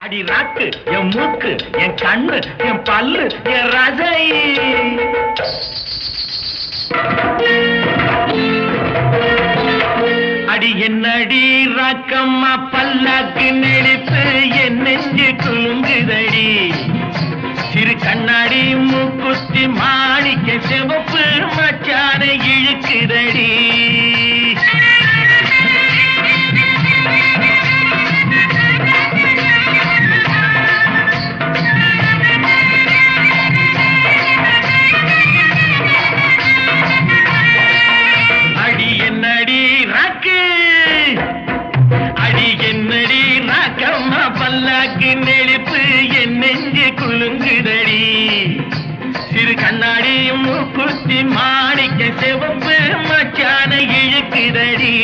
அடி ராக்கு என் மூக்கு என் கண்ணு என் பல்லு என் ரசை அடி என்னடி ராக்கம்மா பல்லாக்கு நெளிப்பு என் நெஞ்சு குலுங்குதடி சிறு கண்ணாடி மூக்குத்தி மாணிக்க சிவப்பு மச்சான இழுக்குதடி பல்லாக்கு நெளிப்பு என் நெஞ்சு குலுங்குதடி சிறு கண்ணாடி மூக்குத்தி மாணிக்க சிவப்பு மச்சான இழுக்குதடி